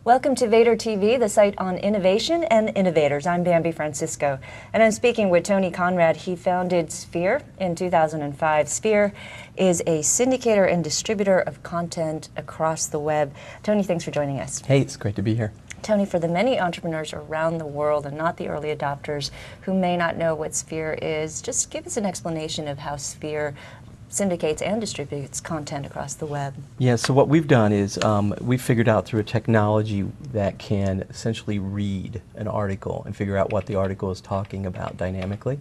Welcome to Vator TV, the site on innovation and innovators. I'm Bambi Francisco, and I'm speaking with Tony Conrad. He founded Sphere in 2005. Sphere is a syndicator and distributor of content across the web. Tony, thanks for joining us. Hey, it's great to be here. Tony, for the many entrepreneurs around the world and not the early adopters who may not know what Sphere is, just give us an explanation of how Sphere syndicates and distributes content across the web. Yeah, so what we've done is we've figured out through a technology that can essentially read an article and figure out what the article is talking about dynamically.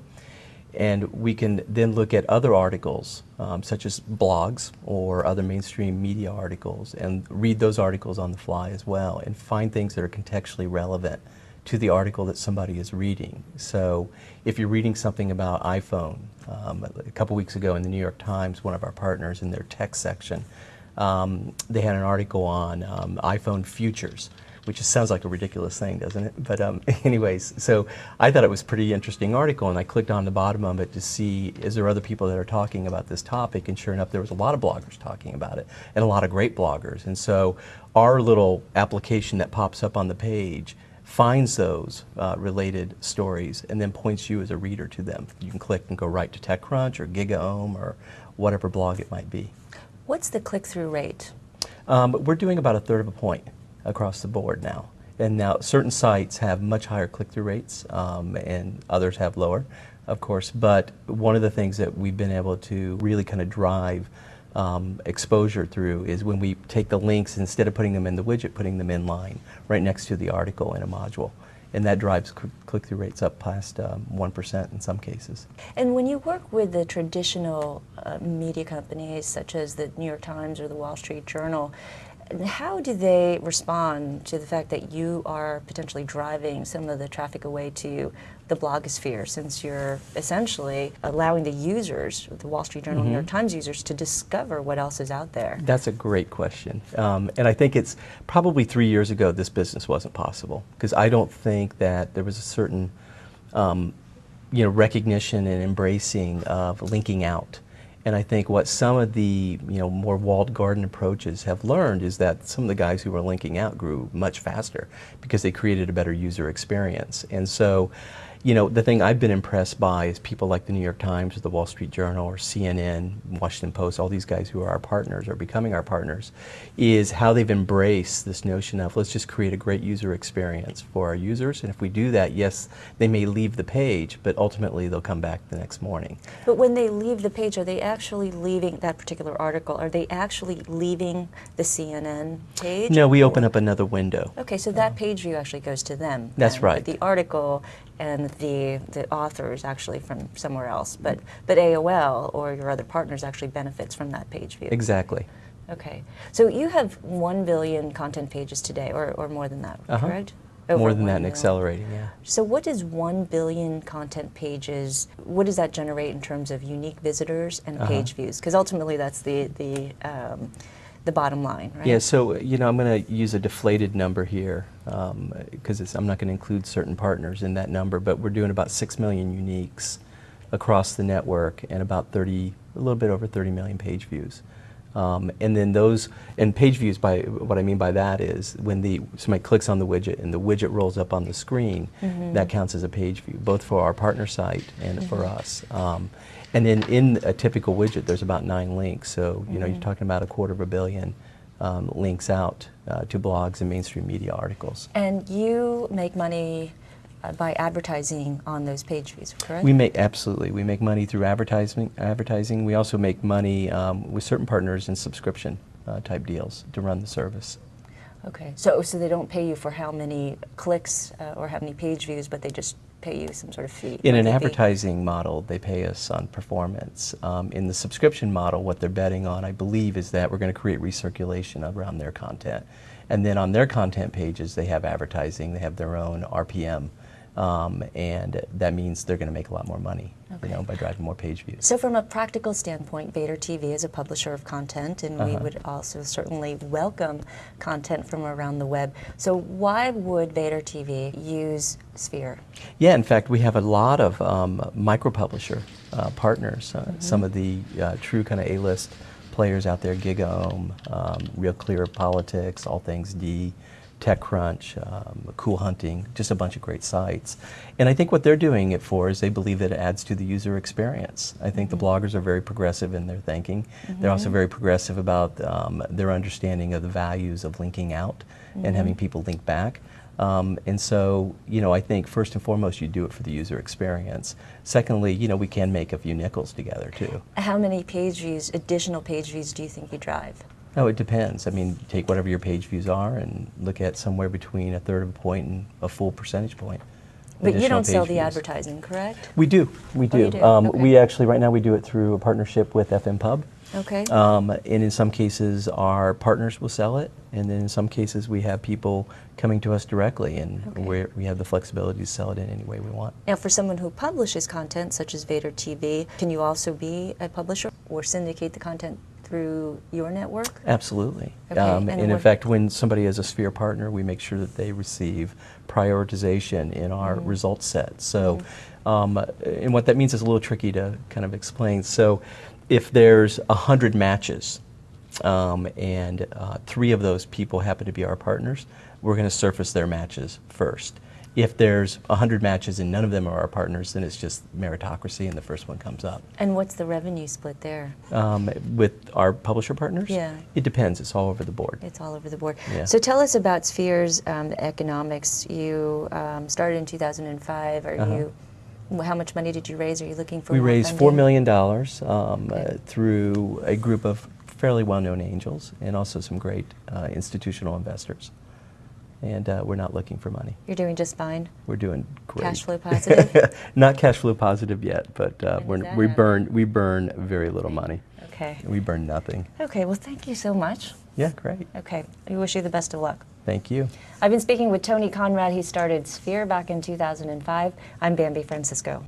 And we can then look at other articles, such as blogs or other mainstream media articles, and read those articles on the fly as well, and find things that are contextually relevant to the article that somebody is reading. So if you're reading something about iPhone, a couple weeks ago in the New York Times, one of our partners in their tech section, they had an article on iPhone futures, which sounds like a ridiculous thing, doesn't it? But anyways, so I thought it was a pretty interesting article, and I clicked on the bottom of it to see, is there other people that are talking about this topic? And sure enough, there was a lot of bloggers talking about it, and a lot of great bloggers. And so our little application that pops up on the page finds those related stories and then points you as a reader to them. You can click and go right to TechCrunch or GigaOM or whatever blog it might be. What's the click-through rate? We're doing about 1/3 of a point across the board now. And now certain sites have much higher click-through rates and others have lower, of course. But one of the things that we've been able to really kind of drive exposure through is when we take the links, instead of putting them in the widget, putting them in line right next to the article in a module. And that drives click-through rates up past 1% in some cases. And when you work with the traditional media companies such as the New York Times or the Wall Street Journal, how do they respond to the fact that you are potentially driving some of the traffic away to the blogosphere, since you're essentially allowing the users, the Wall Street Journal, New York Times users, to discover what else is out there? That's a great question. And I think it's probably 3 years ago this business wasn't possible, because I don't think that there was a certain recognition and embracing of linking out. And I think what some of the more walled garden approaches have learned is that some of the guys who were linking out grew much faster because they created a better user experience. And so, the thing I've been impressed by is people like the New York Times or the Wall Street Journal or CNN, Washington Post, all these guys who are our partners or becoming our partners, is how they've embraced this notion of let's just create a great user experience for our users. And if we do that, yes, they may leave the page, but ultimately they'll come back the next morning. But when they leave the page, are they actually leaving that particular article? Are they actually leaving the CNN page? No, we open up another window. Okay, so that page view actually goes to them. That's right. The article and the author is actually from somewhere else, but AOL or your other partners actually benefits from that page view. Exactly. Okay, so you have 1 billion content pages today, or more than that, correct? More than that and accelerating, yeah. So what does 1 billion content pages, what does that generate in terms of unique visitors and page views? Because ultimately that's the bottom line, right? Yeah, so I'm going to use a deflated number here because I'm not going to include certain partners in that number, but we're doing about 6 million uniques across the network and about a little bit over 30 million page views. And then page views, by what I mean by that is when somebody clicks on the widget and the widget rolls up on the screen, that counts as a page view, both for our partner site and for us. And then in a typical widget, there's about 9 links. So you're talking about 250 million links out to blogs and mainstream media articles. And you make money by advertising on those page views, correct? Absolutely. We make money through advertising. We also make money with certain partners in subscription type deals to run the service. Okay, so they don't pay you for how many clicks or how many page views, but they just pay you some sort of fee? In an advertising model, they pay us on performance. In the subscription model, what they're betting on, I believe, is that we're going to create recirculation around their content. And then on their content pages, they have advertising, they have their own RPM. And that means they're going to make a lot more money, by driving more page views. So from a practical standpoint, Vator TV is a publisher of content, and we would also certainly welcome content from around the web. So why would Vator TV use Sphere? Yeah, in fact, we have a lot of micro-publisher partners, some of the true kind of A-list players out there, GigaOM, Real Clear Politics, All Things D, TechCrunch, Cool Hunting, just a bunch of great sites. And I think what they're doing it for is they believe that it adds to the user experience. I think the bloggers are very progressive in their thinking. They're also very progressive about their understanding of the values of linking out and having people link back. And so, you know, I think first and foremost you do it for the user experience. Secondly, you know, we can make a few nickels together too. How many page views, additional page views, do you think you drive? Oh, it depends. I mean, take whatever your page views are and look at somewhere between a third of a point and a full percentage point. But you don't sell page the views. advertising, correct? We do. We do. you do? Okay. We actually, right now, we do it through a partnership with FM Pub. Okay. And in some cases, our partners will sell it, and then in some cases, we have people coming to us directly, and we have the flexibility to sell it in any way we want. Now, for someone who publishes content, such as Vator TV, can you also be a publisher or syndicate the content through your network? Absolutely. Okay. And in fact, when somebody is a Sphere partner, we make sure that they receive prioritization in our results set. So, and what that means is a little tricky to kind of explain. So, if there's 100 matches, and 3 of those people happen to be our partners, we're going to surface their matches first. If there's 100 matches and none of them are our partners, then it's just meritocracy and the first one comes up. And what's the revenue split there? With our publisher partners? Yeah. It depends. It's all over the board. It's all over the board. Yeah. So tell us about Sphere's economics. You started in 2005. Are you? How much money did you raise? Are you looking for? We more raised funding? $4 million through a group of fairly well-known angels and also some great institutional investors. And we're not looking for money. You're doing just fine. We're doing great. Cash flow positive? Not cash flow positive yet, but we happen? burn very little money. Okay. We burn nothing. Okay, well, thank you so much. Yeah, great. Okay, we wish you the best of luck. Thank you. I've been speaking with Tony Conrad. He started Sphere back in 2005. I'm Bambi Francisco.